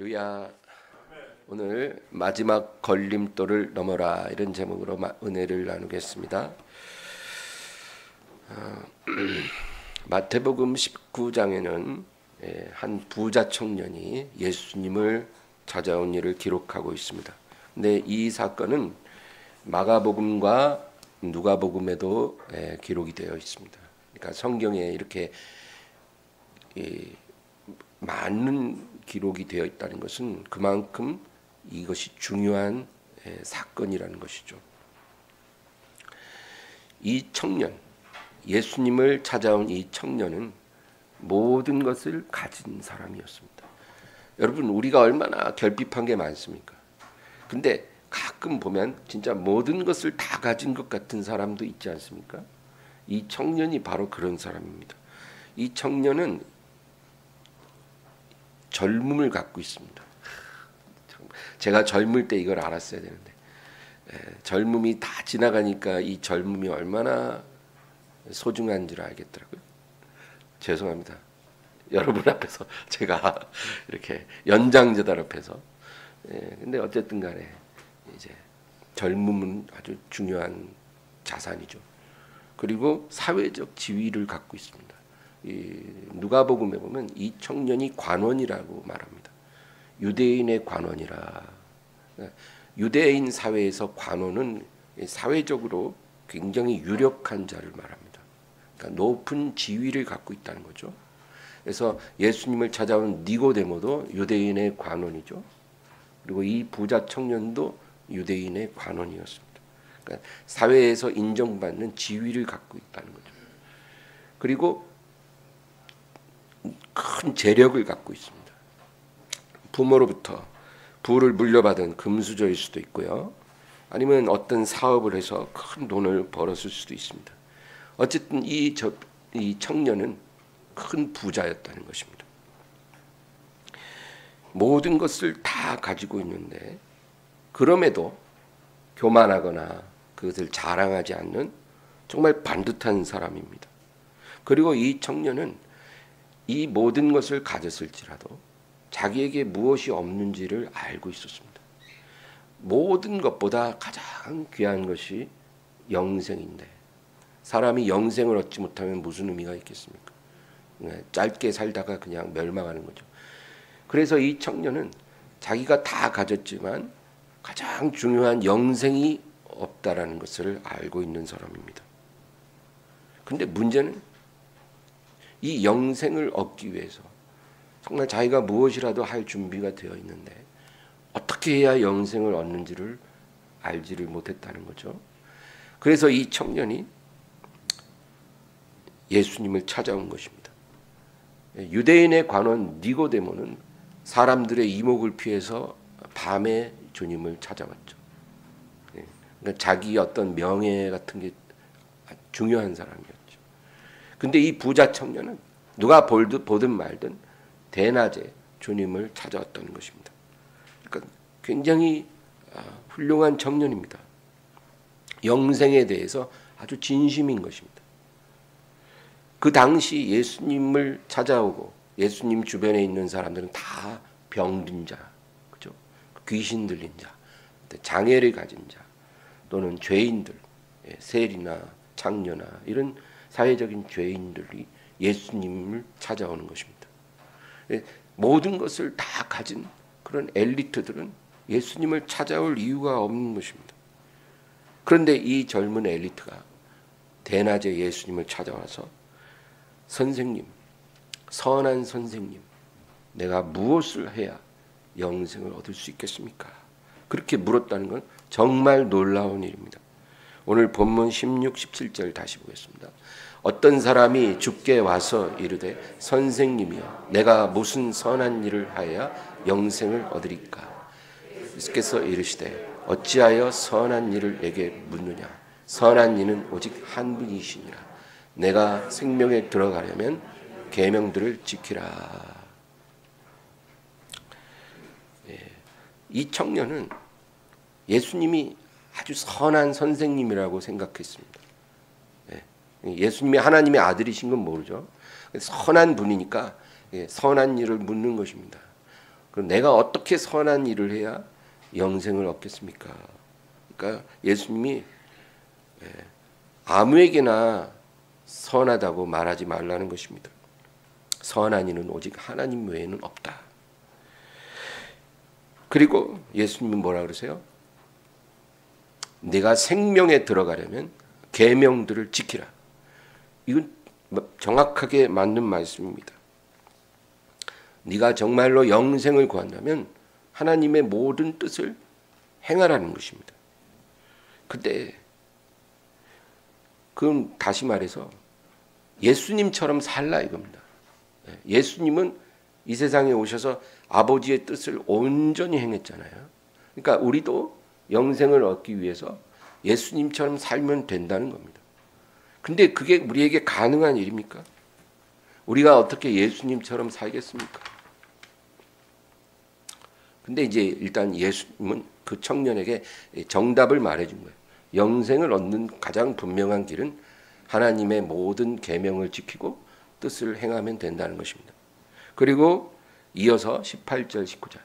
할렐루야. 오늘 마지막 걸림돌을 넘어라 이런 제목으로 은혜를 나누겠습니다. 마태복음 19장에는 한 부자 청년이 예수님을 찾아온 일을 기록하고 있습니다. 근데 이 사건은 마가복음과 누가복음에도 기록이 되어 있습니다. 그러니까 성경에 이렇게 많은 기록이 되어 있다는 것은 그만큼 이것이 중요한 사건이라는 것이죠. 이 청년, 예수님을 찾아온 이 청년은 모든 것을 가진 사람이었습니다. 여러분, 우리가 얼마나 결핍한 게 많습니까? 근데 가끔 보면 진짜 모든 것을 다 가진 것 같은 사람도 있지 않습니까? 이 청년이 바로 그런 사람입니다. 이 청년은 젊음을 갖고 있습니다. 제가 젊을 때 이걸 알았어야 되는데 젊음이 다 지나가니까 이 젊음이 얼마나 소중한 줄 알겠더라고요. 죄송합니다. 여러분 앞에서 제가 이렇게 연장자들 앞에서 근데 어쨌든 간에 이제 젊음은 아주 중요한 자산이죠. 그리고 사회적 지위를 갖고 있습니다. 누가복음에 보면 이 청년이 관원이라고 말합니다. 유대인의 관원이라. 유대인 사회에서 관원은 사회적으로 굉장히 유력한 자를 말합니다. 그러니까 높은 지위를 갖고 있다는 거죠. 그래서 예수님을 찾아온 니고데모도 유대인의 관원이죠. 그리고 이 부자 청년도 유대인의 관원이었습니다. 그러니까 사회에서 인정받는 지위를 갖고 있다는 거죠. 그리고 큰 재력을 갖고 있습니다. 부모로부터 부를 물려받은 금수저일 수도 있고요. 아니면 어떤 사업을 해서 큰 돈을 벌었을 수도 있습니다. 어쨌든 이 청년은 큰 부자였다는 것입니다. 모든 것을 다 가지고 있는데 그럼에도 교만하거나 그것을 자랑하지 않는 정말 반듯한 사람입니다. 그리고 이 청년은 이 모든 것을 가졌을지라도 자기에게 무엇이 없는지를 알고 있었습니다. 모든 것보다 가장 귀한 것이 영생인데 사람이 영생을 얻지 못하면 무슨 의미가 있겠습니까? 짧게 살다가 그냥 멸망하는 거죠. 그래서 이 청년은 자기가 다 가졌지만 가장 중요한 영생이 없다라는 것을 알고 있는 사람입니다. 근데 문제는 이 영생을 얻기 위해서 정말 자기가 무엇이라도 할 준비가 되어 있는데 어떻게 해야 영생을 얻는지를 알지를 못했다는 거죠. 그래서 이 청년이 예수님을 찾아온 것입니다. 유대인의 관원 니고데모는 사람들의 이목을 피해서 밤에 주님을 찾아왔죠. 그러니까 자기 어떤 명예 같은 게 중요한 사람이었죠. 근데 이 부자 청년은 누가 보든 말든 대낮에 주님을 찾아왔다는 것입니다. 그러니까 굉장히 훌륭한 청년입니다. 영생에 대해서 아주 진심인 것입니다. 그 당시 예수님을 찾아오고 예수님 주변에 있는 사람들은 다 병든 자, 그죠? 귀신 들린 자, 장애를 가진 자, 또는 죄인들, 세리나 장녀나 이런 사회적인 죄인들이 예수님을 찾아오는 것입니다. 모든 것을 다 가진 그런 엘리트들은 예수님을 찾아올 이유가 없는 것입니다. 그런데 이 젊은 엘리트가 대낮에 예수님을 찾아와서 선생님, 선한 선생님, 내가 무엇을 해야 영생을 얻을 수 있겠습니까? 그렇게 물었다는 건 정말 놀라운 일입니다. 오늘 본문 16, 17절 다시 보겠습니다. 어떤 사람이 주께 와서 이르되 선생님이여 내가 무슨 선한 일을 하여야 영생을 얻으리까? 예수께서 이르시되 어찌하여 선한 일을 내게 묻느냐? 선한 이는 오직 한 분이시니라. 내가 생명에 들어가려면 계명들을 지키라. 이 청년은 예수님이 아주 선한 선생님이라고 생각했습니다. 예수님이 하나님의 아들이신 건 모르죠. 선한 분이니까 선한 일을 묻는 것입니다. 그럼 내가 어떻게 선한 일을 해야 영생을 얻겠습니까? 그러니까 예수님이 아무에게나 선하다고 말하지 말라는 것입니다. 선한 이는 오직 하나님 외에는 없다. 그리고 예수님은 뭐라 그러세요? 네가 생명에 들어가려면 계명들을 지키라. 이건 정확하게 맞는 말씀입니다. 네가 정말로 영생을 구한다면 하나님의 모든 뜻을 행하라는 것입니다. 근데 그건 다시 말해서 예수님처럼 살라 이겁니다. 예수님은 이 세상에 오셔서 아버지의 뜻을 온전히 행했잖아요. 그러니까 우리도 영생을 얻기 위해서 예수님처럼 살면 된다는 겁니다. 근데 그게 우리에게 가능한 일입니까? 우리가 어떻게 예수님처럼 살겠습니까? 근데 이제 일단 예수님은 그 청년에게 정답을 말해준 거예요. 영생을 얻는 가장 분명한 길은 하나님의 모든 계명을 지키고 뜻을 행하면 된다는 것입니다. 그리고 이어서 18절 19절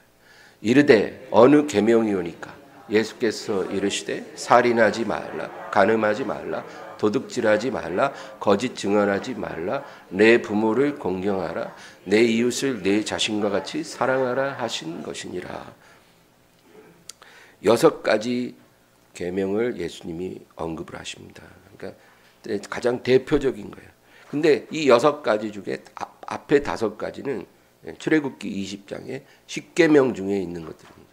이르되 어느 계명이 오니까 예수께서 이르시되 살인하지 말라 간음하지 말라 도둑질하지 말라 거짓 증언하지 말라 내 부모를 공경하라 내 이웃을 내 자신과 같이 사랑하라 하신 것이니라. 6가지 계명을 예수님이 언급을 하십니다. 그러니까 가장 대표적인 거예요. 근데 이 6가지 중에 앞에 5가지는 출애굽기 20장에 10계명 중에 있는 것들입니다.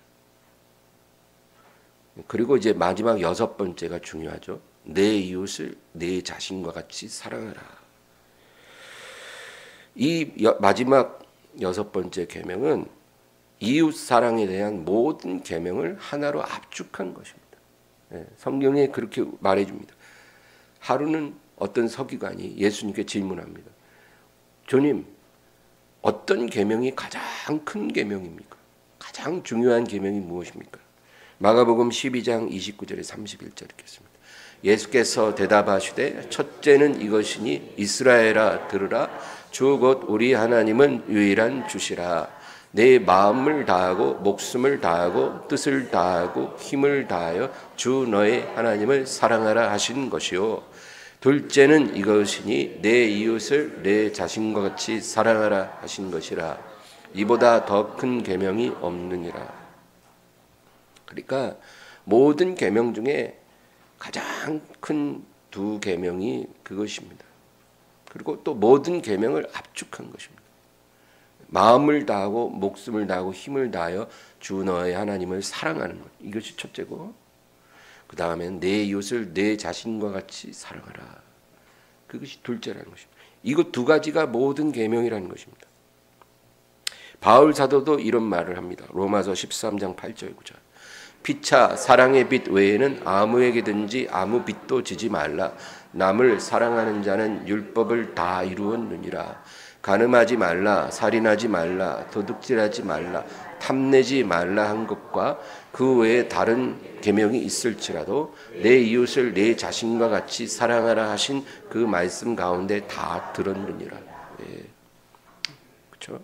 그리고 이제 마지막 6번째가 중요하죠. 내 이웃을 내 자신과 같이 사랑하라. 이 마지막 6번째 계명은 이웃 사랑에 대한 모든 계명을 하나로 압축한 것입니다. 성경에 그렇게 말해줍니다. 하루는 어떤 서기관이 예수님께 질문합니다. 주님, 어떤 계명이 가장 큰 계명입니까? 가장 중요한 계명이 무엇입니까? 마가복음 12장 29절에 31절 읽겠습니다. 예수께서 대답하시되 첫째는 이것이니 이스라엘아 들으라 주 곧 우리 하나님은 유일한 주시라. 내 마음을 다하고 목숨을 다하고 뜻을 다하고 힘을 다하여 주 너의 하나님을 사랑하라 하신 것이요. 둘째는 이것이니 내 이웃을 내 자신과 같이 사랑하라 하신 것이라. 이보다 더 큰 계명이 없느니라. 그러니까 모든 계명 중에 가장 큰 2계명이 그것입니다. 그리고 또 모든 계명을 압축한 것입니다. 마음을 다하고 목숨을 다하고 힘을 다하여 주 너의 하나님을 사랑하는 것. 이것이 첫째고 그 다음엔 내 이웃을 내 자신과 같이 사랑하라. 그것이 둘째라는 것입니다. 이것 2가지가 모든 계명이라는 것입니다. 바울 사도도 이런 말을 합니다. 로마서 13장 8절 9절 피차 사랑의 빛 외에는 아무에게든지 아무 빛도 지지 말라. 남을 사랑하는 자는 율법을 다 이루었느니라. 간음하지 말라, 살인하지 말라, 도둑질하지 말라, 탐내지 말라 한 것과 그 외에 다른 계명이 있을지라도 내 이웃을 내 자신과 같이 사랑하라 하신 그 말씀 가운데 다 들었느니라. 그렇죠?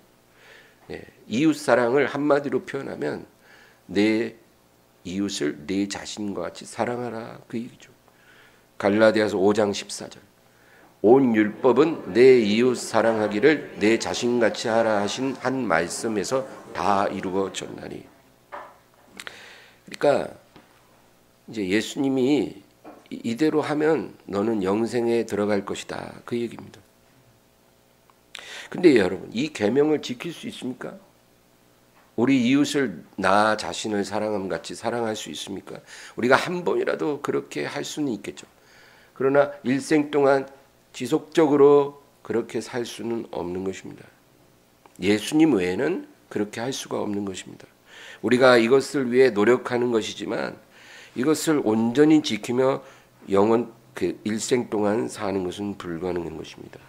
이웃 사랑을 한마디로 표현하면 내 이웃을 내 자신과 같이 사랑하라 그 얘기죠. 갈라디아서 5장 14절 온 율법은 내 이웃 사랑하기를 내 자신같이 하라 하신 한 말씀에서 다 이루어졌나니. 그러니까 이제 예수님이 이대로 하면 너는 영생에 들어갈 것이다 그 얘기입니다. 근데 여러분 이 계명을 지킬 수 있습니까? 우리 이웃을 나 자신을 사랑함 같이 사랑할 수 있습니까? 우리가 한 번이라도 그렇게 할 수는 있겠죠. 그러나 일생 동안 지속적으로 그렇게 살 수는 없는 것입니다. 예수님 외에는 그렇게 할 수가 없는 것입니다. 우리가 이것을 위해 노력하는 것이지만 이것을 온전히 지키며 영원 그 일생 동안 사는 것은 불가능한 것입니다.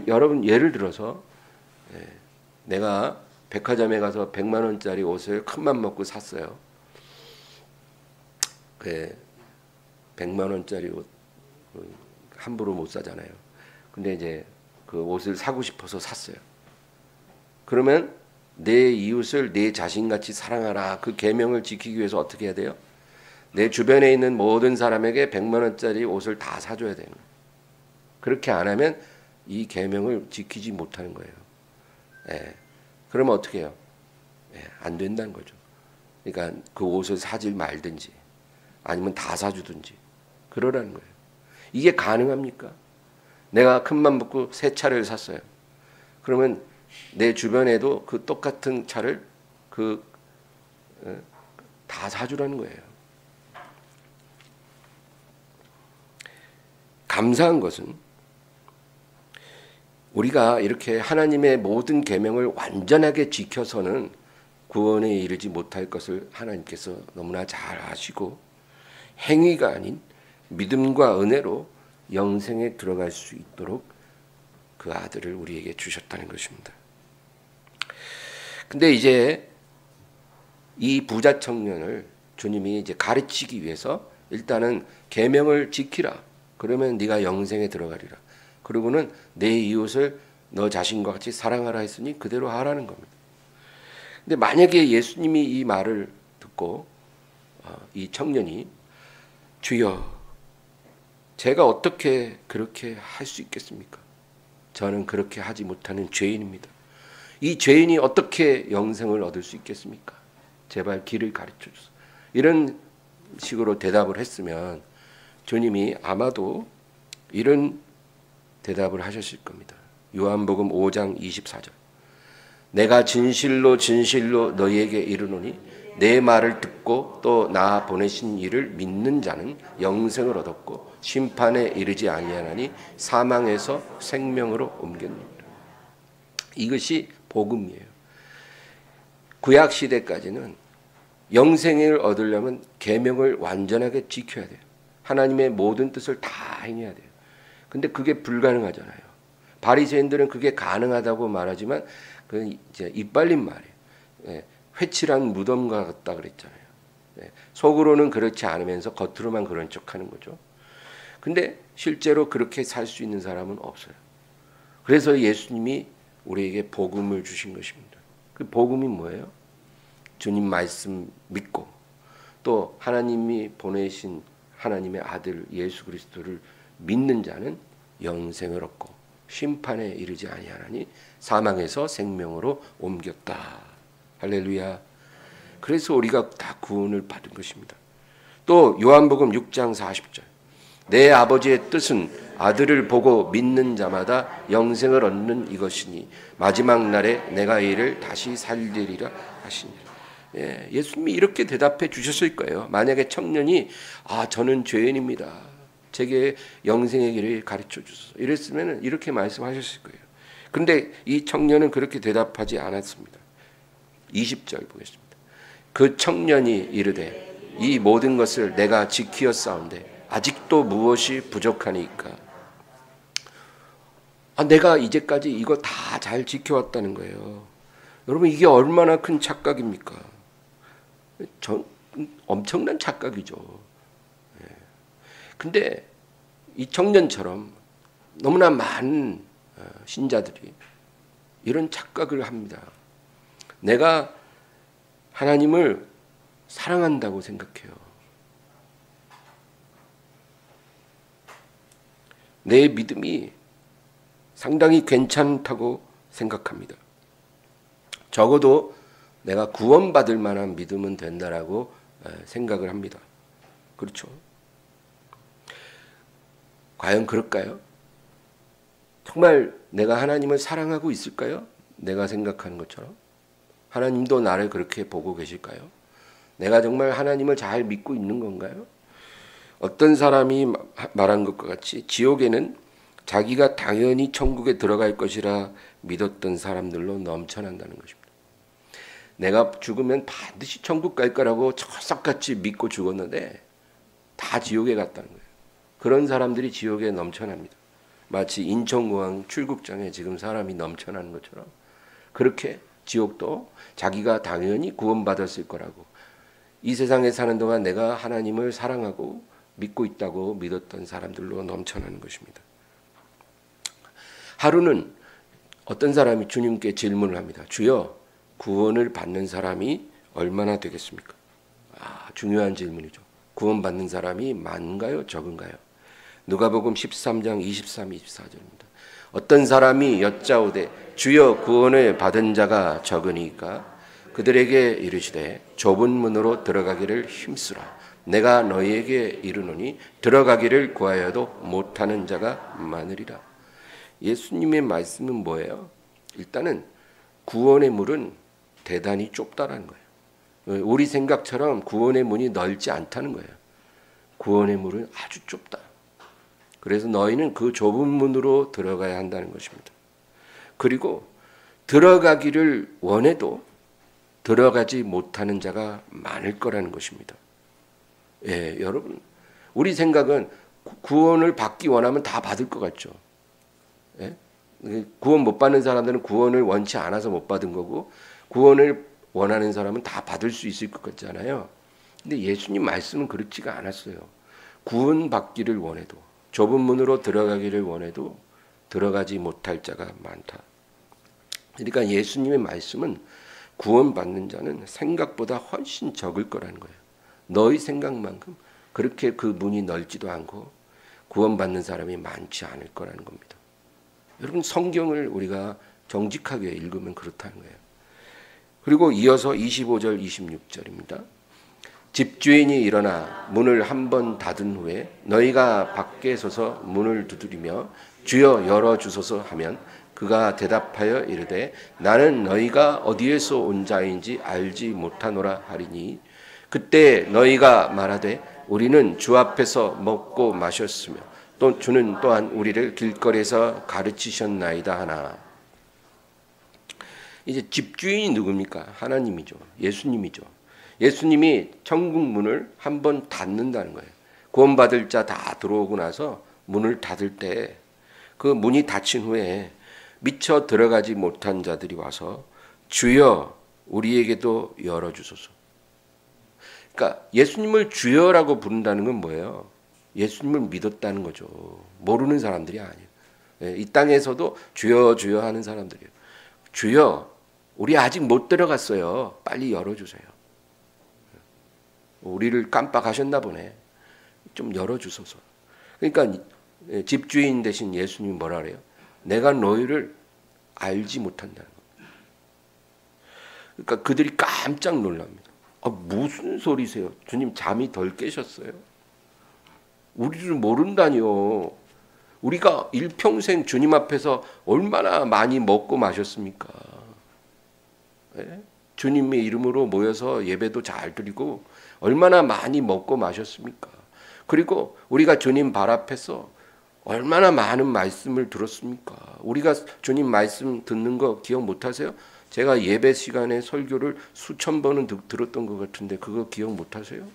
여러분 예를 들어서 내가 백화점에 가서 100만 원짜리 옷을 큰맘 먹고 샀어요. 100만 원짜리 옷 함부로 못 사잖아요. 근데 이제 그 옷을 사고 싶어서 샀어요. 그러면 내 이웃을 내 자신같이 사랑하라. 그 계명을 지키기 위해서 어떻게 해야 돼요? 내 주변에 있는 모든 사람에게 100만 원짜리 옷을 다 사줘야 되는 거예요. 그렇게 안 하면 이 계명을 지키지 못하는 거예요. 예. 그러면 어떻게 해요? 예, 안 된다는 거죠. 그러니까 그 옷을 사지 말든지 아니면 다 사주든지 그러라는 거예요. 이게 가능합니까? 내가 큰맘 먹고 새 차를 샀어요. 그러면 내 주변에도 그 똑같은 차를 다 사주라는 거예요. 감사한 것은 우리가 이렇게 하나님의 모든 계명을 완전하게 지켜서는 구원에 이르지 못할 것을 하나님께서 너무나 잘 아시고 행위가 아닌 믿음과 은혜로 영생에 들어갈 수 있도록 그 아들을 우리에게 주셨다는 것입니다. 근데 이제 이 부자 청년을 주님이 이제 가르치기 위해서 일단은 계명을 지키라. 그러면 네가 영생에 들어가리라. 그리고는 내 이웃을 너 자신과 같이 사랑하라 했으니 그대로 하라는 겁니다. 근데 만약에 예수님이 이 말을 듣고 이 청년이 주여 제가 어떻게 그렇게 할 수 있겠습니까? 저는 그렇게 하지 못하는 죄인입니다. 이 죄인이 어떻게 영생을 얻을 수 있겠습니까? 제발 길을 가르쳐 주소서. 이런 식으로 대답을 했으면 주님이 아마도 이런 대답을 하셨을 겁니다. 요한복음 5장 24절. 내가 진실로 진실로 너희에게 이르노니 내 말을 듣고 또 나 보내신 이를 믿는 자는 영생을 얻었고 심판에 이르지 아니하나니 사망에서 생명으로 옮겼느니라. 이것이 복음이에요. 구약 시대까지는 영생을 얻으려면 계명을 완전하게 지켜야 돼요. 하나님의 모든 뜻을 다 행해야 돼요. 근데 그게 불가능하잖아요. 바리새인들은 그게 가능하다고 말하지만 그건 이제 이빨린 말이에요. 예, 회칠한 무덤과 같다 그랬잖아요. 예, 속으로는 그렇지 않으면서 겉으로만 그런 척하는 거죠. 근데 실제로 그렇게 살 수 있는 사람은 없어요. 그래서 예수님이 우리에게 복음을 주신 것입니다. 그 복음이 뭐예요? 주님 말씀 믿고 또 하나님이 보내신 하나님의 아들 예수 그리스도를 믿는 자는 영생을 얻고 심판에 이르지 아니하나니 사망에서 생명으로 옮겼다. 할렐루야. 그래서 우리가 다 구원을 받은 것입니다. 또 요한복음 6장 40절. 내 아버지의 뜻은 아들을 보고 믿는 자마다 영생을 얻는 이것이니 마지막 날에 내가 이를 다시 살리리라 하시니라. 예, 예수님이 이렇게 대답해 주셨을 거예요. 만약에 청년이 저는 죄인입니다. 제게 영생의 길을 가르쳐 주소서. 이랬으면 이렇게 말씀하셨을 거예요. 그런데 이 청년은 그렇게 대답하지 않았습니다. 20절 보겠습니다. 그 청년이 이르되 이 모든 것을 내가 지키었사온데 아직도 무엇이 부족하니까? 내가 이제까지 이거 다 잘 지켜왔다는 거예요. 여러분 이게 얼마나 큰 착각입니까? 엄청난 착각이죠. 근데 이 청년처럼 너무나 많은 신자들이 이런 착각을 합니다. 내가 하나님을 사랑한다고 생각해요. 내 믿음이 상당히 괜찮다고 생각합니다. 적어도 내가 구원받을 만한 믿음은 된다라고 생각을 합니다. 그렇죠? 과연 그럴까요? 정말 내가 하나님을 사랑하고 있을까요? 내가 생각하는 것처럼? 하나님도 나를 그렇게 보고 계실까요? 내가 정말 하나님을 잘 믿고 있는 건가요? 어떤 사람이 말한 것과 같이 지옥에는 자기가 당연히 천국에 들어갈 것이라 믿었던 사람들로 넘쳐난다는 것입니다. 내가 죽으면 반드시 천국 갈 거라고 철석같이 믿고 죽었는데 다 지옥에 갔다는 거예요. 그런 사람들이 지옥에 넘쳐납니다. 마치 인천공항 출국장에 지금 사람이 넘쳐나는 것처럼 그렇게 지옥도 자기가 당연히 구원받았을 거라고 이 세상에 사는 동안 내가 하나님을 사랑하고 믿고 있다고 믿었던 사람들로 넘쳐나는 것입니다. 하루는 어떤 사람이 주님께 질문을 합니다. 주여, 구원을 받는 사람이 얼마나 되겠습니까? 중요한 질문이죠. 구원받는 사람이 많은가요? 적은가요? 누가복음 13장 23, 24절입니다. 어떤 사람이 여짜오되 주여 구원을 받은 자가 적으니까 그들에게 이르시되 좁은 문으로 들어가기를 힘쓰라. 내가 너희에게 이르노니 들어가기를 구하여도 못하는 자가 많으리라. 예수님의 말씀은 뭐예요? 일단은 구원의 문은 대단히 좁다라는 거예요. 우리 생각처럼 구원의 문이 넓지 않다는 거예요. 구원의 문은 아주 좁다. 그래서 너희는 그 좁은 문으로 들어가야 한다는 것입니다. 그리고 들어가기를 원해도 들어가지 못하는 자가 많을 거라는 것입니다. 예, 여러분, 우리 생각은 구원을 받기 원하면 다 받을 것 같죠. 예? 구원 못 받는 사람들은 구원을 원치 않아서 못 받은 거고, 구원을 원하는 사람은 다 받을 수 있을 것 같잖아요. 근데 예수님 말씀은 그렇지가 않았어요. 구원 받기를 원해도, 좁은 문으로 들어가기를 원해도 들어가지 못할 자가 많다. 그러니까 예수님의 말씀은 구원받는 자는 생각보다 훨씬 적을 거라는 거예요. 너희 생각만큼 그렇게 그 문이 넓지도 않고 구원받는 사람이 많지 않을 거라는 겁니다. 여러분, 성경을 우리가 정직하게 읽으면 그렇다는 거예요. 그리고 이어서 25절 26절입니다. 집주인이 일어나 문을 한 번 닫은 후에 너희가 밖에 서서 문을 두드리며 주여 열어주소서 하면 그가 대답하여 이르되 나는 너희가 어디에서 온 자인지 알지 못하노라 하리니 그때 너희가 말하되 우리는 주 앞에서 먹고 마셨으며 또 주는 또한 우리를 길거리에서 가르치셨나이다 하나. 이제 집주인이 누굽니까? 하나님이죠. 예수님이죠. 예수님이 천국 문을 한 번 닫는다는 거예요. 구원받을 자 다 들어오고 나서 문을 닫을 때 그 문이 닫힌 후에 미처 들어가지 못한 자들이 와서 주여 우리에게도 열어주소서. 그러니까 예수님을 주여라고 부른다는 건 뭐예요? 예수님을 믿었다는 거죠. 모르는 사람들이 아니에요. 이 땅에서도 주여 주여 하는 사람들이에요. 주여 우리 아직 못 들어갔어요. 빨리 열어주세요. 우리를 깜빡하셨나 보네. 좀 열어주소서. 그러니까 집주인 대신 예수님이 뭐라 그래요? 내가 너희를 알지 못한다는 거예요. 그러니까 그들이 깜짝 놀랍니다. 무슨 소리세요? 주님 잠이 덜 깨셨어요? 우리를 모른다니요. 우리가 일평생 주님 앞에서 얼마나 많이 먹고 마셨습니까? 예? 주님의 이름으로 모여서 예배도 잘 드리고 얼마나 많이 먹고 마셨습니까? 그리고 우리가 주님 발 앞에서 얼마나 많은 말씀을 들었습니까? 우리가 주님 말씀 듣는 거 기억 못하세요? 제가 예배 시간에 설교를 수천 번은 들었던 것 같은데 그거 기억 못하세요?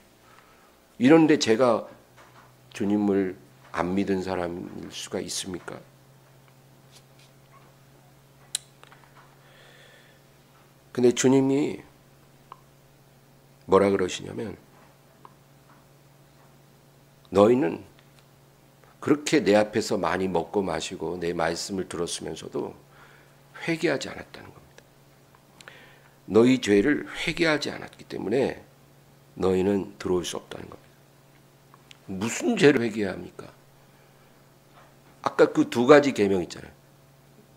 이런데 제가 주님을 안 믿은 사람일 수가 있습니까? 근데 주님이 뭐라 그러시냐면 너희는 그렇게 내 앞에서 많이 먹고 마시고 내 말씀을 들었으면서도 회개하지 않았다는 겁니다. 너희 죄를 회개하지 않았기 때문에 너희는 들어올 수 없다는 겁니다. 무슨 죄를 회개해야 합니까? 아까 그 두 가지 계명 있잖아요.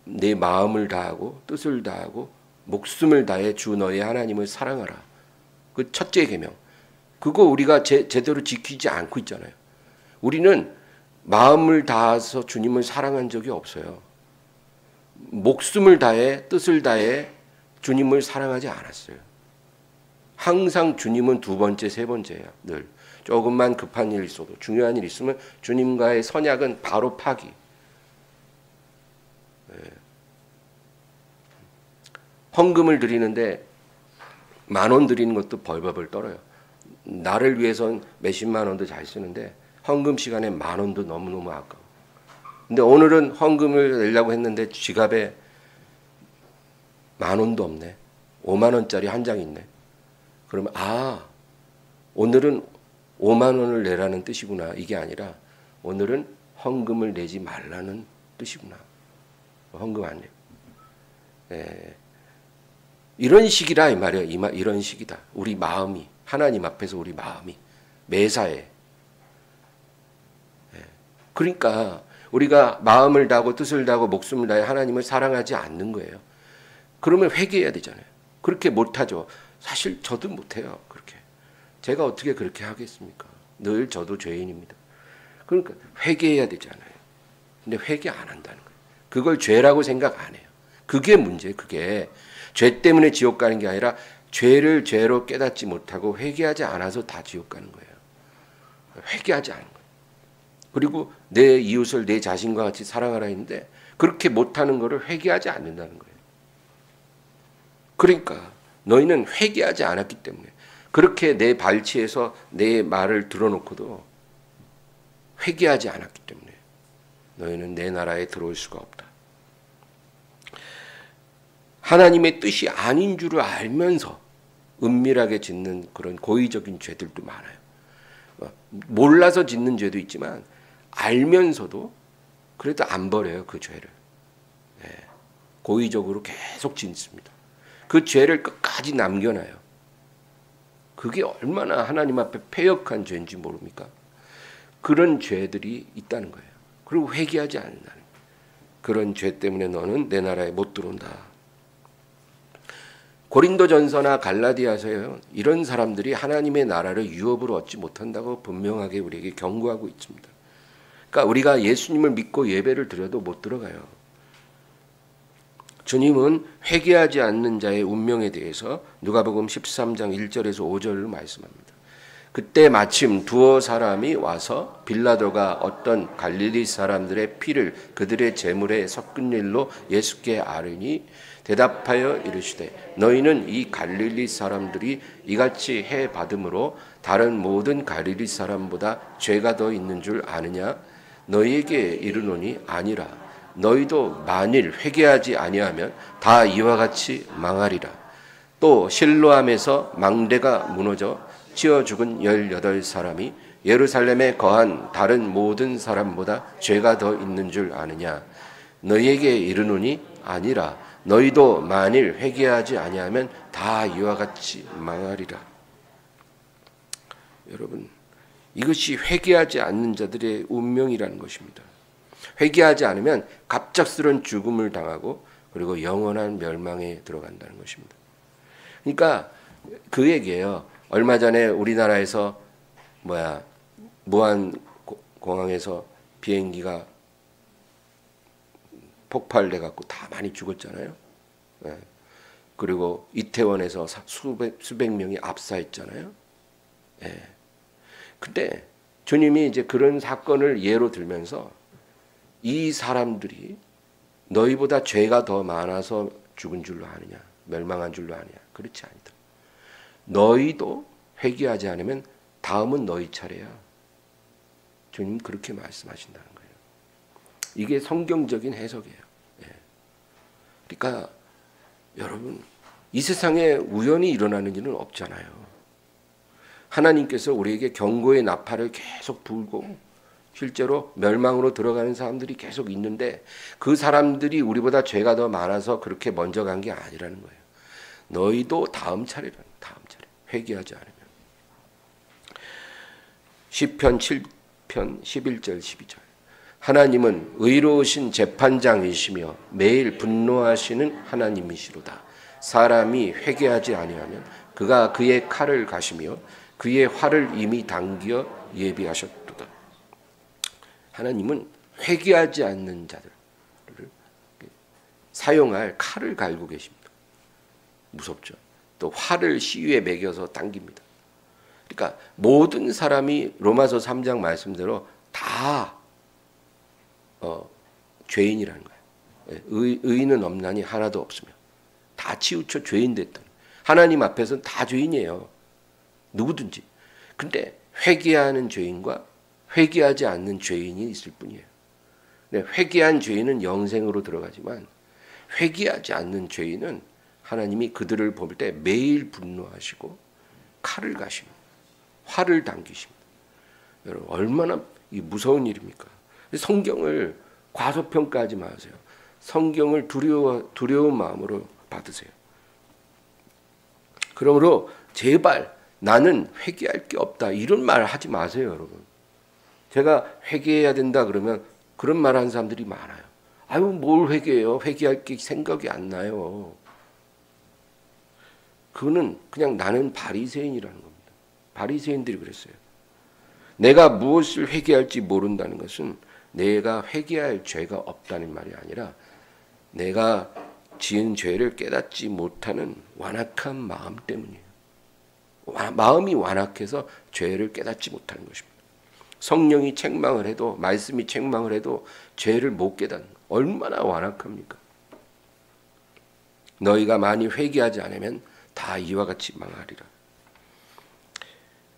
내 마음을 다하고 뜻을 다하고 목숨을 다해 주 너희 하나님을 사랑하라. 그 첫째 계명. 그거 우리가 제대로 지키지 않고 있잖아요. 우리는 마음을 다해서 주님을 사랑한 적이 없어요. 목숨을 다해 뜻을 다해 주님을 사랑하지 않았어요. 항상 주님은 두 번째, 세 번째야. 늘 조금만 급한 일 있어도 중요한 일 있으면 주님과의 선약은 바로 파기. 헌금을 드리는데 10,000원 드리는 것도 벌벌벌 떨어요. 나를 위해선 몇십만 원도 잘 쓰는데 헌금 시간에 10,000원도 너무너무 아까워. 근데 오늘은 헌금을 내려고 했는데 지갑에 10,000원도 없네. 5만 원짜리 한 장 있네. 그러면 오늘은 5만 원을 내라는 뜻이구나. 이게 아니라 오늘은 헌금을 내지 말라는 뜻이구나. 헌금 안 내요. 이런 식이라 이 말이에요. 이런 식이다. 우리 마음이 하나님 앞에서 우리 마음이 매사에. 그러니까 우리가 마음을 다하고 뜻을 다하고 목숨을 다해 하나님을 사랑하지 않는 거예요. 그러면 회개해야 되잖아요. 그렇게 못하죠. 사실 저도 못해요. 그렇게. 제가 어떻게 그렇게 하겠습니까? 늘 저도 죄인입니다. 그러니까 회개해야 되잖아요. 근데 회개 안 한다는 거예요. 그걸 죄라고 생각 안 해요. 그게 문제예요. 그게 죄 때문에 지옥 가는 게 아니라 죄를 죄로 깨닫지 못하고 회개하지 않아서 다 지옥 가는 거예요. 회개하지 않은 거예요. 그리고 내 이웃을 내 자신과 같이 사랑하라 했는데 그렇게 못하는 것을 회개하지 않는다는 거예요. 그러니까 너희는 회개하지 않았기 때문에 그렇게 내 발치에서 내 말을 들어놓고도 회개하지 않았기 때문에 너희는 내 나라에 들어올 수가 없다. 하나님의 뜻이 아닌 줄을 알면서 은밀하게 짓는 그런 고의적인 죄들도 많아요. 몰라서 짓는 죄도 있지만 알면서도 그래도 안 버려요. 그 죄를. 고의적으로 계속 짓습니다. 그 죄를 끝까지 남겨놔요. 그게 얼마나 하나님 앞에 패역한 죄인지 모릅니까? 그런 죄들이 있다는 거예요. 그리고 회개하지 않는다는 거예요. 그런 죄 때문에 너는 내 나라에 못 들어온다. 고린도전서나 갈라디아서에 이런 사람들이 하나님의 나라를 유업으로 얻지 못한다고 분명하게 우리에게 경고하고 있습니다. 그러니까 우리가 예수님을 믿고 예배를 드려도 못 들어가요. 주님은 회개하지 않는 자의 운명에 대해서 누가복음 13장 1절에서 5절을 말씀합니다. 그때 마침 두어 사람이 와서 빌라도가 어떤 갈릴리 사람들의 피를 그들의 제물에 섞은 일로 예수께 아뢰니 대답하여 이르시되 너희는 이 갈릴리 사람들이 이같이 해 받음으로 다른 모든 갈릴리 사람보다 죄가 더 있는 줄 아느냐? 너희에게 이르노니 아니라. 너희도 만일 회개하지 아니하면 다 이와 같이 망하리라. 또 실로암에서 망대가 무너져 치어 죽은 18사람이 예루살렘에 거한 다른 모든 사람보다 죄가 더 있는 줄 아느냐? 너희에게 이르노니 아니라. 너희도 만일 회개하지 아니하면 다 이와 같이 망하리라. 여러분, 이것이 회개하지 않는 자들의 운명이라는 것입니다. 회개하지 않으면 갑작스러운 죽음을 당하고 그리고 영원한 멸망에 들어간다는 것입니다. 그러니까 그 얘기예요. 얼마 전에 우리나라에서 무안 공항에서 비행기가 폭발돼 갖고 다 많이 죽었잖아요. 네. 그리고 이태원에서 수백 명이 압사했잖아요. 네. 근데 주님이 이제 그런 사건을 예로 들면서 이 사람들이 너희보다 죄가 더 많아서 죽은 줄로 아느냐, 멸망한 줄로 아느냐. 그렇지 않다. 너희도 회개하지 않으면 다음은 너희 차례야. 주님 그렇게 말씀하신다는 거예요. 이게 성경적인 해석이에요. 그러니까 여러분, 이 세상에 우연히 일어나는 일은 없잖아요. 하나님께서 우리에게 경고의 나팔을 계속 불고 실제로 멸망으로 들어가는 사람들이 계속 있는데 그 사람들이 우리보다 죄가 더 많아서 그렇게 먼저 간 게 아니라는 거예요. 너희도 다음 차례 회개하지 않으면. 시편 7편 11절 12절. 하나님은 의로우신 재판장이시며 매일 분노하시는 하나님이시로다. 사람이 회개하지 아니하면 그가 그의 칼을 가시며 그의 활을 이미 당겨 예비하셨도다. 하나님은 회개하지 않는 자들을 사용할 칼을 갈고 계십니다. 무섭죠. 또 활을 시위에 매겨서 당깁니다. 그러니까 모든 사람이 로마서 3장 말씀대로 다 죄인이라는 거예요. 의인은 없나니 하나도 없으며 다 치우쳐 죄인 됐던 하나님 앞에서는 다 죄인이에요. 누구든지. 근데 회개하는 죄인과 회개하지 않는 죄인이 있을 뿐이에요. 회개한 죄인은 영생으로 들어가지만 회개하지 않는 죄인은 하나님이 그들을 볼 때 매일 분노하시고 칼을 가십니다. 활을 당기십니다. 여러분 얼마나 무서운 일입니까? 성경을 과소평가하지 마세요. 성경을 두려운 마음으로 받으세요. 그러므로 제발 나는 회개할 게 없다 이런 말 하지 마세요, 여러분. 제가 회개해야 된다 그러면 그런 말 하는 사람들이 많아요. 아유, 뭘 회개해요? 회개할 게 생각이 안 나요. 그거는 그냥 나는 바리새인이라는 겁니다. 바리새인들이 그랬어요. 내가 무엇을 회개할지 모른다는 것은 내가 회개할 죄가 없다는 말이 아니라 내가 지은 죄를 깨닫지 못하는 완악한 마음 때문이에요. 마음이 완악해서 죄를 깨닫지 못하는 것입니다. 성령이 책망을 해도, 말씀이 책망을 해도 죄를 못 깨닫는, 얼마나 완악합니까? 너희가 많이 회개하지 않으면 다 이와 같이 망하리라.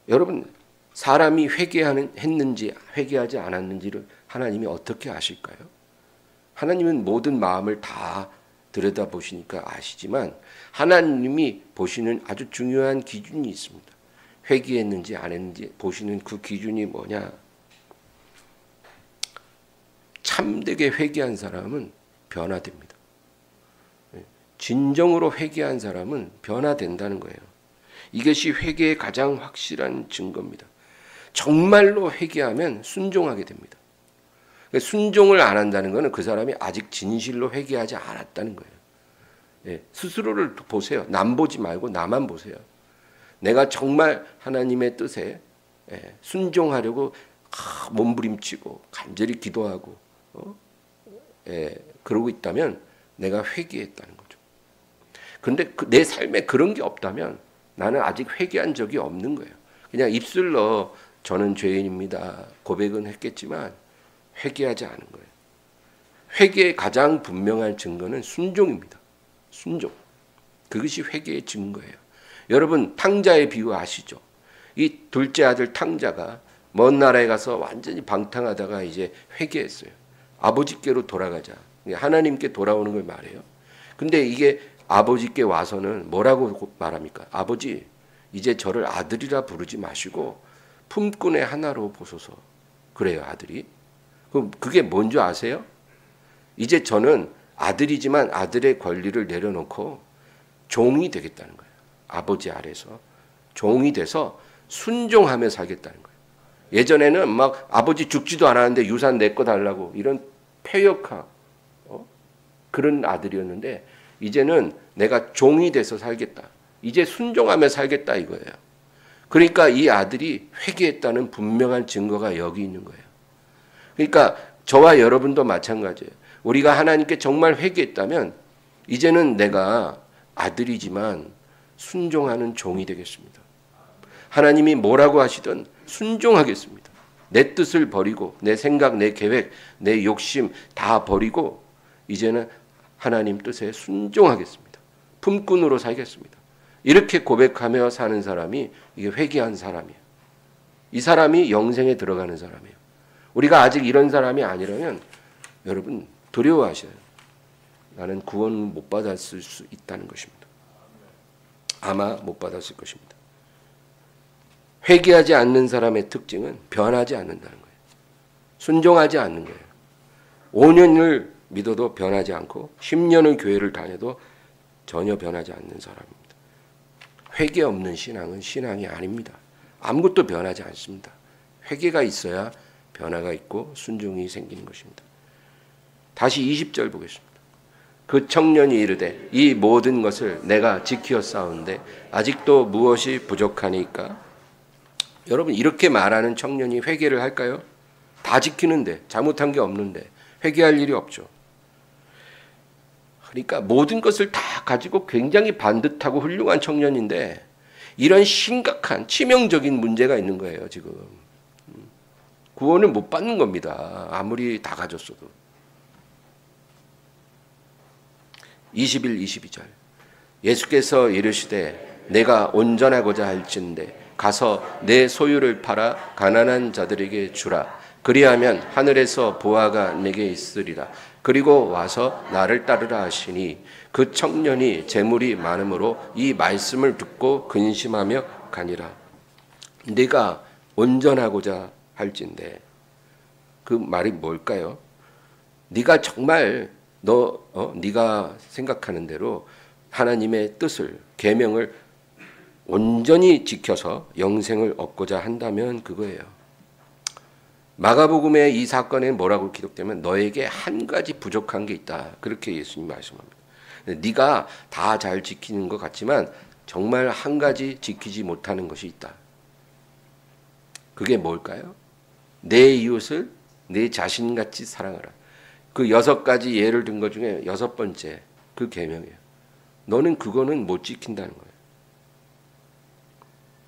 여러분, 사람이 회개했는지 회개하지 않았는지를 하나님이 어떻게 아실까요? 하나님은 모든 마음을 다 들여다보시니까 아시지만 하나님이 보시는 아주 중요한 기준이 있습니다. 회개했는지 안 했는지 보시는 그 기준이 뭐냐? 참되게 회개한 사람은 변화됩니다. 진정으로 회개한 사람은 변화된다는 거예요. 이것이 회개의 가장 확실한 증거입니다. 정말로 회개하면 순종하게 됩니다. 순종을 안 한다는 것은 그 사람이 아직 진실로 회개하지 않았다는 거예요. 스스로를 보세요. 남 보지 말고 나만 보세요. 내가 정말 하나님의 뜻에 순종하려고 몸부림치고 간절히 기도하고 그러고 있다면 내가 회개했다는 거죠. 그런데 내 삶에 그런 게 없다면 나는 아직 회개한 적이 없는 거예요. 그냥 입술로 저는 죄인입니다 고백은 했겠지만 회개하지 않은 거예요. 회개의 가장 분명한 증거는 순종입니다. 순종. 그것이 회개의 증거예요. 여러분, 탕자의 비유 아시죠? 이 둘째 아들 탕자가 먼 나라에 가서 완전히 방탕하다가 이제 회개했어요. 아버지께로 돌아가자. 하나님께 돌아오는 걸 말해요. 근데 이게 아버지께 와서는 뭐라고 말합니까? 아버지, 이제 저를 아들이라 부르지 마시고 품꾼의 하나로 보소서. 그래요, 아들이. 그럼 그게 뭔지 아세요? 이제 저는 아들이지만 아들의 권리를 내려놓고 종이 되겠다는 거예요. 아버지 아래서 종이 돼서 순종하며 살겠다는 거예요. 예전에는 막 아버지 죽지도 않았는데 유산 내 거 달라고 이런 폐역한 그런 아들이었는데 이제는 내가 종이 돼서 살겠다. 이제 순종하며 살겠다 이거예요. 그러니까 이 아들이 회개했다는 분명한 증거가 여기 있는 거예요. 그러니까 저와 여러분도 마찬가지예요. 우리가 하나님께 정말 회개했다면 이제는 내가 아들이지만 순종하는 종이 되겠습니다. 하나님이 뭐라고 하시든 순종하겠습니다. 내 뜻을 버리고 내 생각, 내 계획, 내 욕심 다 버리고 이제는 하나님 뜻에 순종하겠습니다. 품꾼으로 살겠습니다. 이렇게 고백하며 사는 사람이 이게 회개한 사람이에요. 이 사람이 영생에 들어가는 사람이에요. 우리가 아직 이런 사람이 아니라면 여러분 두려워하셔요. 나는 구원 못 받았을 수 있다는 것입니다. 아마 못 받았을 것입니다. 회개하지 않는 사람의 특징은 변하지 않는다는 거예요. 순종하지 않는 거예요. 5년을 믿어도 변하지 않고 10년을 교회를 다녀도 전혀 변하지 않는 사람입니다. 회개 없는 신앙은 신앙이 아닙니다. 아무것도 변하지 않습니다. 회개가 있어야 변화가 있고 순종이 생기는 것입니다. 다시 20절 보겠습니다. 그 청년이 이르되 이 모든 것을 내가 지키어 싸우는데 아직도 무엇이 부족하니까? 여러분, 이렇게 말하는 청년이 회개를 할까요? 다 지키는데 잘못한 게 없는데 회개할 일이 없죠. 그러니까 모든 것을 다 가지고 굉장히 반듯하고 훌륭한 청년인데 이런 심각한 치명적인 문제가 있는 거예요. 지금 구원을 못 받는 겁니다. 아무리 다 가졌어도. 21, 22절 예수께서 이르시되 내가 온전하고자 할진대 가서 내 소유를 팔아 가난한 자들에게 주라. 그리하면 하늘에서 보화가 내게 있으리라. 그리고 와서 나를 따르라 하시니 그 청년이 재물이 많으므로 이 말씀을 듣고 근심하며 가니라. 내가 온전하고자 할진대. 그 말이 뭘까요? 네가 정말 네가 생각하는 대로 하나님의 뜻을 계명을 온전히 지켜서 영생을 얻고자 한다면 그거예요. 마가복음의 이 사건에 뭐라고 기록되면 너에게 한 가지 부족한 게 있다. 그렇게 예수님 말씀합니다. 네가 다 잘 지키는 것 같지만 정말 한 가지 지키지 못하는 것이 있다. 그게 뭘까요? 내 이웃을 내 자신같이 사랑하라. 그 6가지 예를 든 것 중에 6번째 그 계명이에요. 너는 그거는 못 지킨다는 거예요.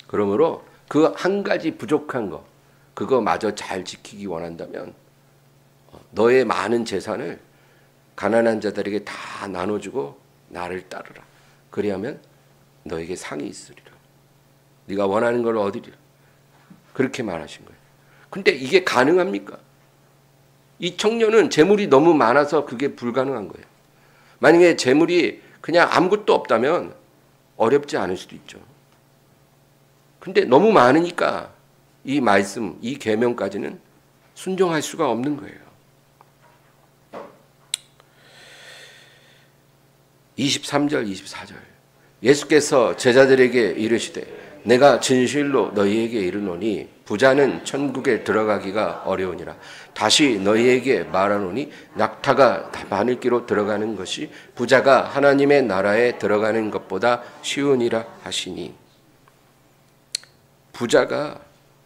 그러므로 그 한 가지 부족한 거 그거마저 잘 지키기 원한다면 너의 많은 재산을 가난한 자들에게 다 나눠주고 나를 따르라. 그리하면 너에게 상이 있으리라. 네가 원하는 걸 얻으리라. 그렇게 말하신 거예요. 근데 이게 가능합니까? 이 청년은 재물이 너무 많아서 그게 불가능한 거예요. 만약에 재물이 그냥 아무것도 없다면 어렵지 않을 수도 있죠. 근데 너무 많으니까 이 말씀, 이 계명까지는 순종할 수가 없는 거예요. 23절, 24절. 예수께서 제자들에게 이르시되 내가 진실로 너희에게 이르노니 부자는 천국에 들어가기가 어려우니라. 다시 너희에게 말하노니 낙타가 바늘기로 들어가는 것이 부자가 하나님의 나라에 들어가는 것보다 쉬우니라 하시니. 부자가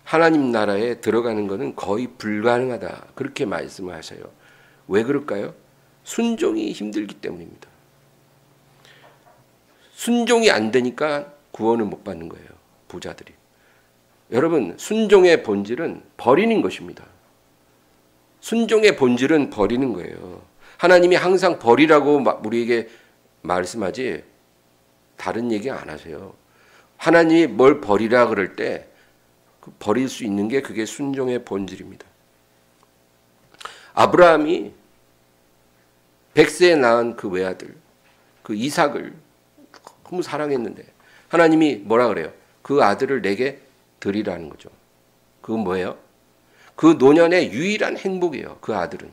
하나님 나라에 들어가는 것은 거의 불가능하다. 그렇게 말씀을 하세요. 왜 그럴까요? 순종이 힘들기 때문입니다. 순종이 안 되니까 구원을 못 받는 거예요. 부자들이. 여러분, 순종의 본질은 버리는 것입니다. 순종의 본질은 버리는 거예요. 하나님이 항상 버리라고 우리에게 말씀하지 다른 얘기 안 하세요. 하나님이 뭘 버리라 그럴 때 버릴 수 있는 게 그게 순종의 본질입니다. 아브라함이 100세에 낳은 그 외아들, 그 이삭을 너무 사랑했는데 하나님이 뭐라 그래요? 그 아들을 내게 드리라는 거죠. 그건 뭐예요? 그 노년의 유일한 행복이에요. 그 아들은.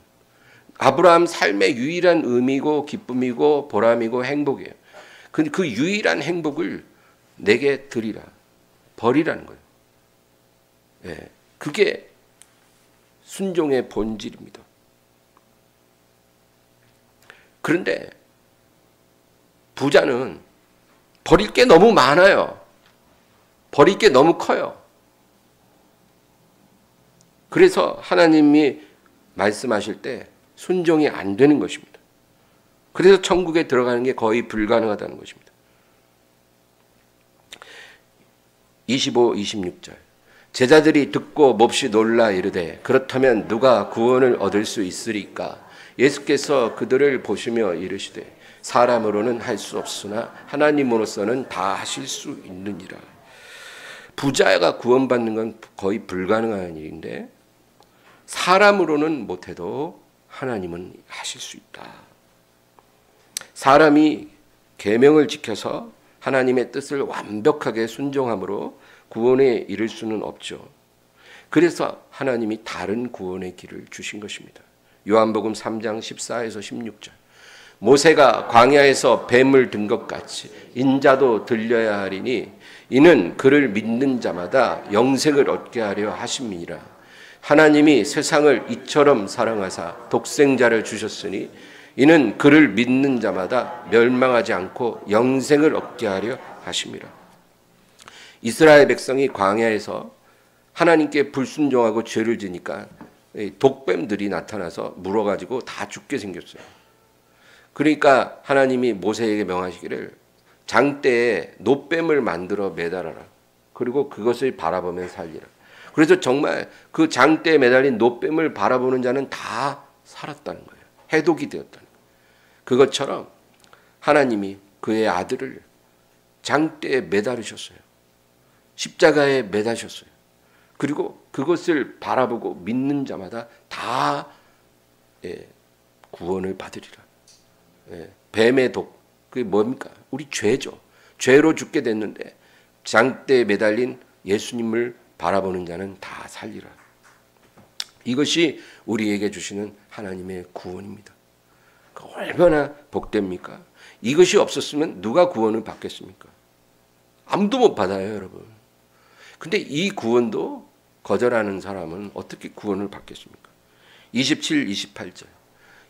아브라함 삶의 유일한 의미고 기쁨이고 보람이고 행복이에요. 그 유일한 행복을 내게 드리라. 버리라는 거예요. 예, 그게 순종의 본질입니다. 그런데 부자는 버릴 게 너무 많아요. 버릴 게 너무 커요. 그래서 하나님이 말씀하실 때 순종이 안 되는 것입니다. 그래서 천국에 들어가는 게 거의 불가능하다는 것입니다. 25, 26절. 제자들이 듣고 몹시 놀라 이르되 그렇다면 누가 구원을 얻을 수 있으리까? 예수께서 그들을 보시며 이르시되 사람으로는 할 수 없으나 하나님으로서는 다 하실 수 있느니라. 부자가 구원받는 건 거의 불가능한 일인데 사람으로는 못해도 하나님은 하실 수 있다. 사람이 계명을 지켜서 하나님의 뜻을 완벽하게 순종함으로 구원에 이를 수는 없죠. 그래서 하나님이 다른 구원의 길을 주신 것입니다. 요한복음 3장 14에서 16절. 모세가 광야에서 뱀을 든 것 같이 인자도 들려야 하리니 이는 그를 믿는 자마다 영생을 얻게 하려 하심이니라. 하나님이 세상을 이처럼 사랑하사 독생자를 주셨으니 이는 그를 믿는 자마다 멸망하지 않고 영생을 얻게 하려 하심이라. 이스라엘 백성이 광야에서 하나님께 불순종하고 죄를 지니까 독뱀들이 나타나서 물어가지고 다 죽게 생겼어요. 그러니까 하나님이 모세에게 명하시기를 장대에 노뱀을 만들어 매달아라. 그리고 그것을 바라보면 살리라. 그래서 정말 그 장대에 매달린 노뱀을 바라보는 자는 다 살았다는 거예요. 해독이 되었다는 거예요. 그것처럼 하나님이 그의 아들을 장대에 매달으셨어요. 십자가에 매다셨어요. 그리고 그것을 바라보고 믿는 자마다 다 구원을 받으리라. 뱀의 독, 그게 뭡니까? 우리 죄죠. 죄로 죽게 됐는데 장대에 매달린 예수님을 바라보는 자는 다 살리라. 이것이 우리에게 주시는 하나님의 구원입니다. 얼마나 복됩니까? 이것이 없었으면 누가 구원을 받겠습니까? 아무도 못 받아요, 여러분. 근데 이 구원도 거절하는 사람은 어떻게 구원을 받겠습니까? 27, 28절.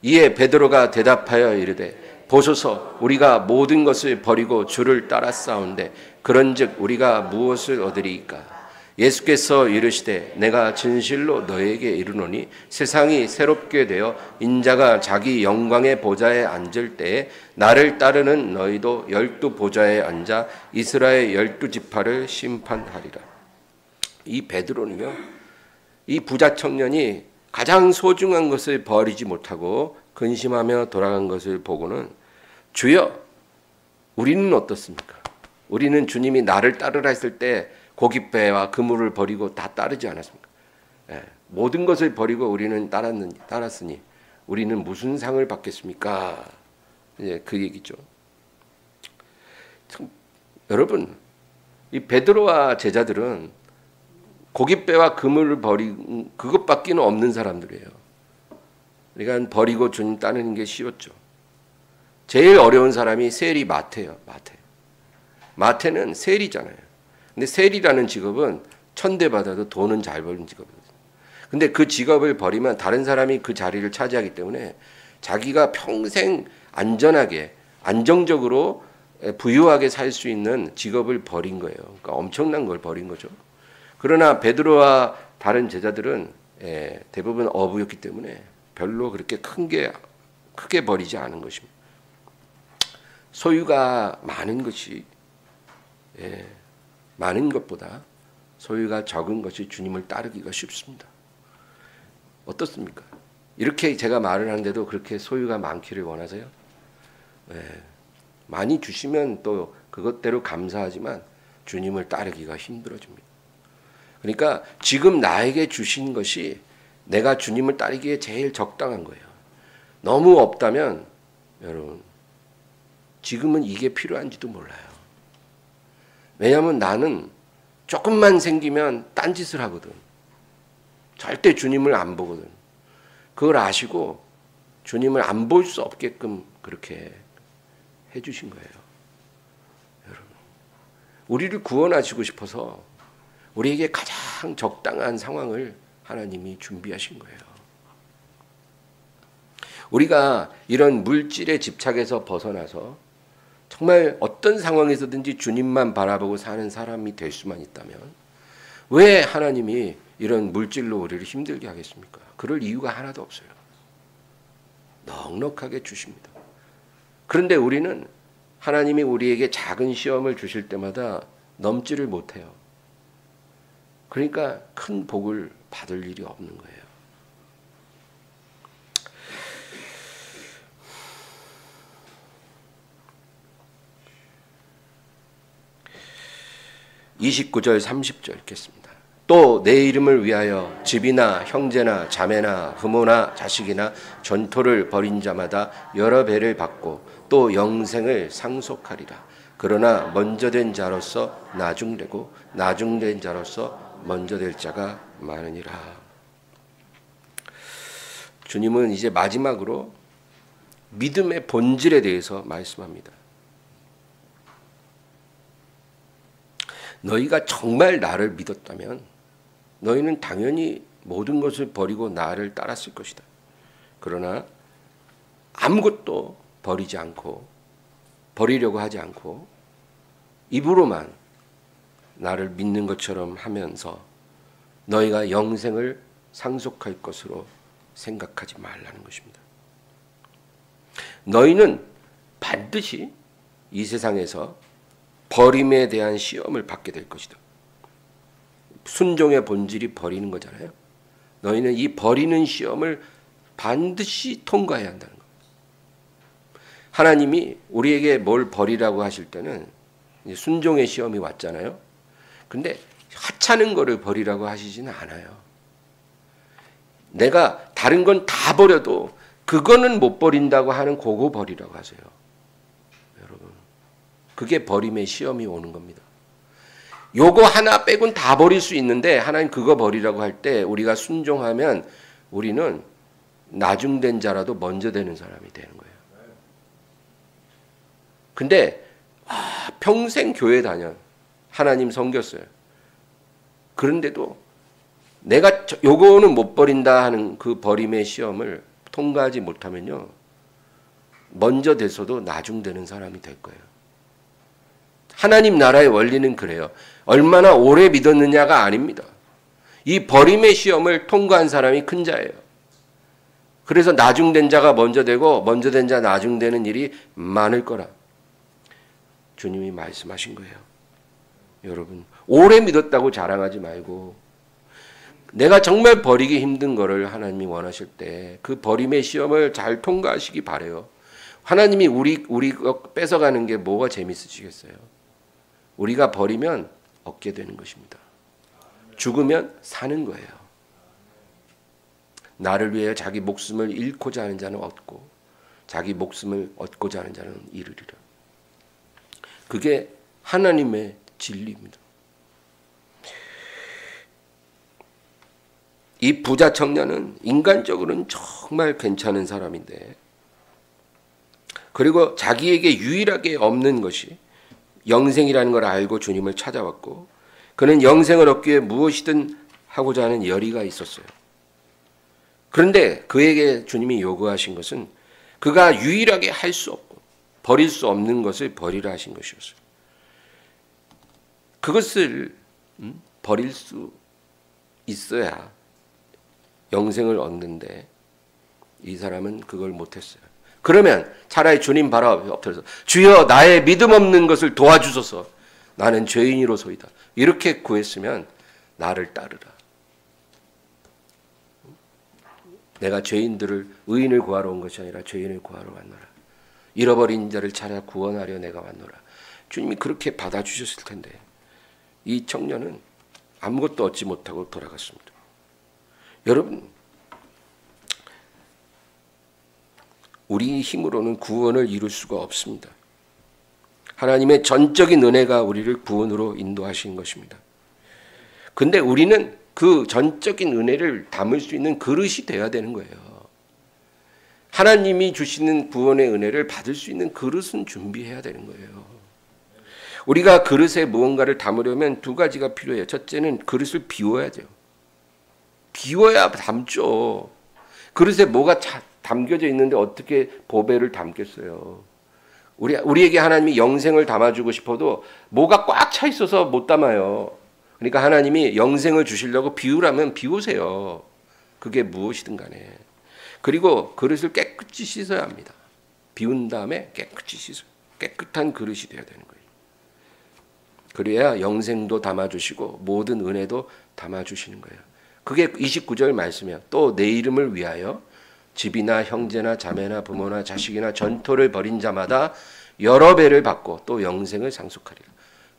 이에 베드로가 대답하여 이르되 보소서 우리가 모든 것을 버리고 주를 따랐사온데 그런즉 우리가 무엇을 얻으리이까? 예수께서 이르시되 내가 진실로 너에게 이르노니 세상이 새롭게 되어 인자가 자기 영광의 보좌에 앉을 때에 나를 따르는 너희도 12 보좌에 앉아 이스라엘 12지파를 심판하리라. 이 베드로는요, 이 부자 청년이 가장 소중한 것을 버리지 못하고 근심하며 돌아간 것을 보고는 주여, 우리는 어떻습니까? 우리는 주님이 나를 따르라 했을 때 고깃배와 그물을 버리고 다 따르지 않았습니까? 예, 모든 것을 버리고 우리는 따랐으니 우리는 무슨 상을 받겠습니까? 이제 그 얘기죠. 참, 여러분, 이 베드로와 제자들은 고깃배와 그물을 버린 그것밖에는 없는 사람들이에요. 그러니까 버리고 주님 따르는 게 쉬웠죠. 제일 어려운 사람이 세리 마태예요. 마태는 세리잖아요. 근데 세리라는 직업은 천대받아도 돈은 잘 버는 직업이거든요. 근데 그 직업을 버리면 다른 사람이 그 자리를 차지하기 때문에 자기가 평생 안전하게 안정적으로 부유하게 살 수 있는 직업을 버린 거예요. 그러니까 엄청난 걸 버린 거죠. 그러나 베드로와 다른 제자들은 대부분 어부였기 때문에 별로 그렇게 크게 버리지 않은 것입니다. 소유가 많은 것이 많은 것보다 소유가 적은 것이 주님을 따르기가 쉽습니다. 어떻습니까? 이렇게 제가 말을 하는데도 그렇게 소유가 많기를 원하세요? 많이 주시면 또 그것대로 감사하지만 주님을 따르기가 힘들어집니다. 그러니까 지금 나에게 주신 것이 내가 주님을 따르기에 제일 적당한 거예요. 너무 없다면 여러분 지금은 이게 필요한지도 몰라요. 왜냐하면 나는 조금만 생기면 딴짓을 하거든. 절대 주님을 안 보거든. 그걸 아시고 주님을 안 볼 수 없게끔 그렇게 해주신 거예요. 여러분, 우리를 구원하시고 싶어서 우리에게 가장 적당한 상황을 하나님이 준비하신 거예요. 우리가 이런 물질의 집착에서 벗어나서 정말 어떤 상황에서든지 주님만 바라보고 사는 사람이 될 수만 있다면 왜 하나님이 이런 물질로 우리를 힘들게 하겠습니까? 그럴 이유가 하나도 없어요. 넉넉하게 주십니다. 그런데 우리는 하나님이 우리에게 작은 시험을 주실 때마다 넘지를 못해요. 그러니까 큰 복을 받을 일이 없는 거예요. 29절 30절 읽겠습니다. 또 내 이름을 위하여 집이나 형제나 자매나 부모나 자식이나 전토를 벌인 자마다 여러 배를 받고 또 영생을 상속하리라. 그러나 먼저 된 자로서 나중되고 나중된 자로서 먼저 될 자가 많으니라. 주님은 이제 마지막으로 믿음의 본질에 대해서 말씀합니다. 너희가 정말 나를 믿었다면 너희는 당연히 모든 것을 버리고 나를 따랐을 것이다. 그러나 아무것도 버리지 않고 버리려고 하지 않고 입으로만 나를 믿는 것처럼 하면서 너희가 영생을 상속할 것으로 생각하지 말라는 것입니다. 너희는 반드시 이 세상에서 버림에 대한 시험을 받게 될 것이다. 순종의 본질이 버리는 거잖아요. 너희는 이 버리는 시험을 반드시 통과해야 한다는 거예요. 하나님이 우리에게 뭘 버리라고 하실 때는 순종의 시험이 왔잖아요. 근데 하찮은 거를 버리라고 하시지는 않아요. 내가 다른 건 다 버려도 그거는 못 버린다고 하는 그거 버리라고 하세요. 여러분, 그게 버림의 시험이 오는 겁니다. 요거 하나 빼곤 다 버릴 수 있는데 하나님 그거 버리라고 할 때 우리가 순종하면 우리는 나중된 자라도 먼저 되는 사람이 되는 거예요. 근데 평생 교회 다녀. 하나님 섬겼어요. 그런데도 내가 요거는 못 버린다 하는 그 버림의 시험을 통과하지 못하면요, 먼저 됐어도 나중되는 사람이 될 거예요. 하나님 나라의 원리는 그래요. 얼마나 오래 믿었느냐가 아닙니다. 이 버림의 시험을 통과한 사람이 큰 자예요. 그래서 나중된 자가 먼저 되고 먼저 된 자 나중되는 일이 많을 거라 주님이 말씀하신 거예요. 여러분, 오래 믿었다고 자랑하지 말고, 내가 정말 버리기 힘든 거를 하나님이 원하실 때 그 버림의 시험을 잘 통과하시기 바래요. 하나님이 우리 뺏어가는 게 뭐가 재밌으시겠어요? 우리가 버리면 얻게 되는 것입니다. 죽으면 사는 거예요. 나를 위해 자기 목숨을 잃고자 하는 자는 얻고 자기 목숨을 얻고자 하는 자는 잃으리라. 그게 하나님의 진리입니다. 이 부자 청년은 인간적으로는 정말 괜찮은 사람인데, 그리고 자기에게 유일하게 없는 것이 영생이라는 걸 알고 주님을 찾아왔고, 그는 영생을 얻기 위해 무엇이든 하고자 하는 열의가 있었어요. 그런데 그에게 주님이 요구하신 것은 그가 유일하게 할 수 없고 버릴 수 없는 것을 버리라 하신 것이었어요. 그것을 버릴 수 있어야 영생을 얻는데 이 사람은 그걸 못했어요. 그러면 차라리 주님 발 앞에 엎드려서 주여 나의 믿음 없는 것을 도와주소서, 나는 죄인이로소이다, 이렇게 구했으면 나를 따르라. 내가 죄인들을, 의인을 구하러 온 것이 아니라 죄인을 구하러 왔노라. 잃어버린 자를 찾아 구원하려 내가 왔노라. 주님이 그렇게 받아주셨을 텐데 이 청년은 아무것도 얻지 못하고 돌아갔습니다. 여러분, 우리 힘으로는 구원을 이룰 수가 없습니다. 하나님의 전적인 은혜가 우리를 구원으로 인도하신 것입니다. 근데 우리는 그 전적인 은혜를 담을 수 있는 그릇이 되어야 되는 거예요. 하나님이 주시는 구원의 은혜를 받을 수 있는 그릇은 준비해야 되는 거예요. 우리가 그릇에 무언가를 담으려면 두 가지가 필요해요. 첫째는 그릇을 비워야 돼요. 비워야 담죠. 그릇에 뭐가 담겨져 있는데 어떻게 보배를 담겠어요. 우리에게 하나님이 영생을 담아주고 싶어도 뭐가 꽉 차 있어서 못 담아요. 그러니까 하나님이 영생을 주시려고 비우라면 비우세요. 그게 무엇이든 간에. 그리고 그릇을 깨끗이 씻어야 합니다. 비운 다음에 깨끗이 씻어요. 깨끗한 그릇이 되어야 되는 거예요. 그래야 영생도 담아주시고 모든 은혜도 담아주시는 거예요. 그게 29절 말씀이에요. 또 내 이름을 위하여 집이나 형제나 자매나 부모나 자식이나 전토를 벌인 자마다 여러 배를 받고 또 영생을 상속하리라.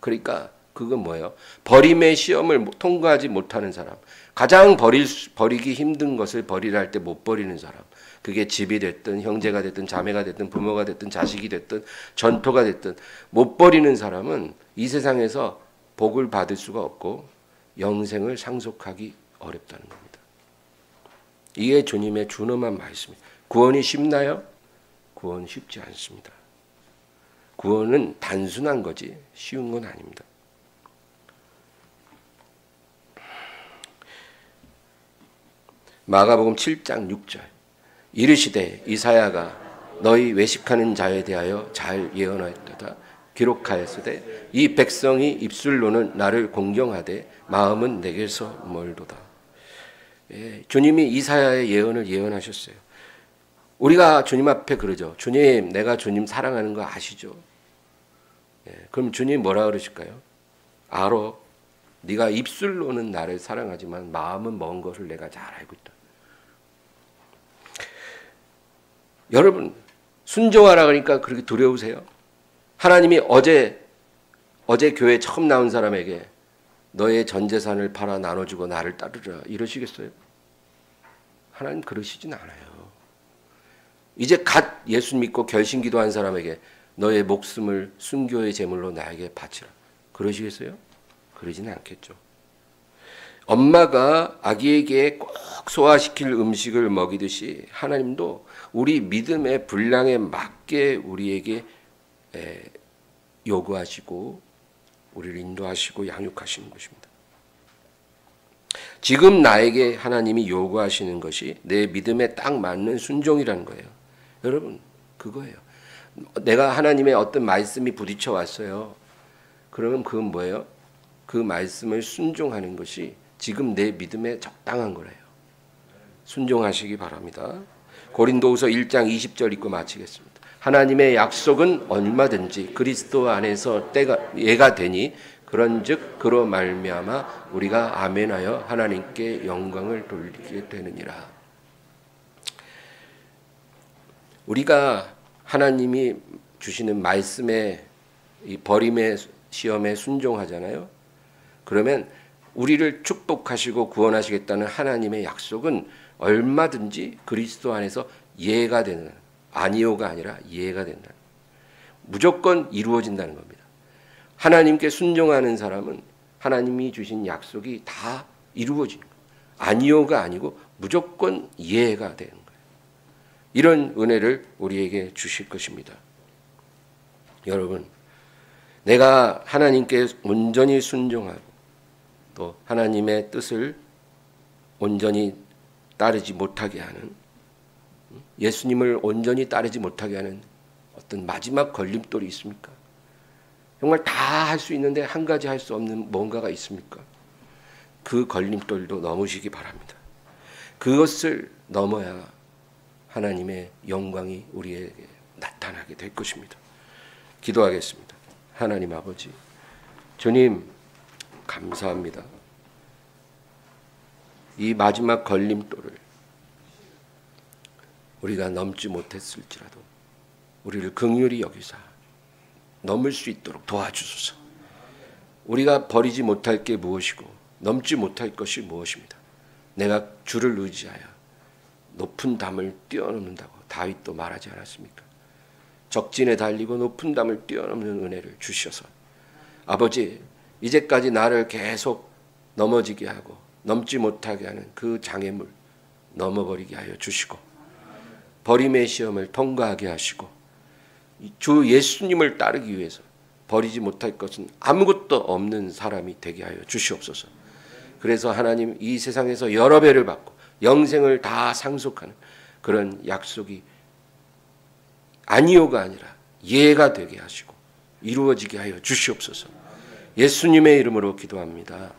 그러니까 그건 뭐예요? 버림의 시험을 통과하지 못하는 사람, 가장 버리기 힘든 것을 버리라 할 때 못 버리는 사람, 그게 집이 됐든 형제가 됐든 자매가 됐든 부모가 됐든 자식이 됐든 전토가 됐든 못 버리는 사람은 이 세상에서 복을 받을 수가 없고 영생을 상속하기 어렵다는 겁니다. 이게 주님의 준엄한 말씀입니다. 구원이 쉽나요? 구원 쉽지 않습니다. 구원은 단순한 거지 쉬운 건 아닙니다. 마가복음 7장 6절 이르시되 이사야가 너희 외식하는 자에 대하여 잘 예언하였도다. 기록하였으되 이 백성이 입술로는 나를 공경하되 마음은 내게서 멀도다. 예, 주님이 이사야의 예언을 예언하셨어요. 우리가 주님 앞에 그러죠. 주님, 내가 주님 사랑하는 거 아시죠? 예, 그럼 주님 뭐라 그러실까요? 알아. 네가 입술로는 나를 사랑하지만 마음은 먼 것을 내가 잘 알고 있다. 여러분, 순종하라 그러니까 그렇게 두려우세요? 하나님이 어제 교회 처음 나온 사람에게 너의 전 재산을 팔아 나눠주고 나를 따르라 이러시겠어요? 하나님 그러시진 않아요. 이제 갓 예수 믿고 결심 기도한 사람에게 너의 목숨을 순교의 제물로 나에게 바치라 그러시겠어요? 그러지는 않겠죠. 엄마가 아기에게 꼭 소화시킬 음식을 먹이듯이 하나님도 우리 믿음의 분량에 맞게 우리에게 요구하시고 우리를 인도하시고 양육하시는 것입니다. 지금 나에게 하나님이 요구하시는 것이 내 믿음에 딱 맞는 순종이라는 거예요. 여러분, 그거예요. 내가 하나님의 어떤 말씀이 부딪혀 왔어요. 그러면 그건 뭐예요? 그 말씀을 순종하는 것이 지금 내 믿음에 적당한 거래요. 순종하시기 바랍니다. 고린도후서 1장 20절 읽고 마치겠습니다. 하나님의 약속은 얼마든지 그리스도 안에서 예가 되니 그런즉 그로 말미암아 우리가 아멘하여 하나님께 영광을 돌리게 되느니라. 우리가 하나님이 주시는 말씀에 이 버림의 시험에 순종하잖아요. 그러면 우리를 축복하시고 구원하시겠다는 하나님의 약속은 얼마든지 그리스도 안에서 예가 되는, 아니오가 아니라 예가 된다. 무조건 이루어진다는 겁니다. 하나님께 순종하는 사람은 하나님이 주신 약속이 다 이루어지는 거예요. 아니오가 아니고 무조건 예가 되는 거예요. 이런 은혜를 우리에게 주실 것입니다. 여러분, 내가 하나님께 온전히 순종하고 또 하나님의 뜻을 온전히 따르지 못하게 하는, 예수님을 온전히 따르지 못하게 하는 어떤 마지막 걸림돌이 있습니까? 정말 다 할 수 있는데 한 가지 할 수 없는 뭔가가 있습니까? 그 걸림돌도 넘으시기 바랍니다. 그것을 넘어야 하나님의 영광이 우리에게 나타나게 될 것입니다. 기도하겠습니다. 하나님 아버지, 주님 감사합니다. 이 마지막 걸림돌을 우리가 넘지 못했을지라도 우리를 긍휼히 여기사 넘을 수 있도록 도와주소서. 우리가 버리지 못할 게 무엇이고 넘지 못할 것이 무엇입니다. 내가 주를 의지하여 높은 담을 뛰어넘는다고 다윗도 말하지 않았습니까? 적진에 달리고 높은 담을 뛰어넘는 은혜를 주셔서 아버지, 이제까지 나를 계속 넘어지게 하고 넘지 못하게 하는 그 장애물 넘어버리게 하여 주시고 버림의 시험을 통과하게 하시고 주 예수님을 따르기 위해서 버리지 못할 것은 아무것도 없는 사람이 되게 하여 주시옵소서. 그래서 하나님, 이 세상에서 여러 배를 받고 영생을 다 상속하는 그런 약속이 아니오가 아니라 예가 되게 하시고 이루어지게 하여 주시옵소서. 예수님의 이름으로 기도합니다.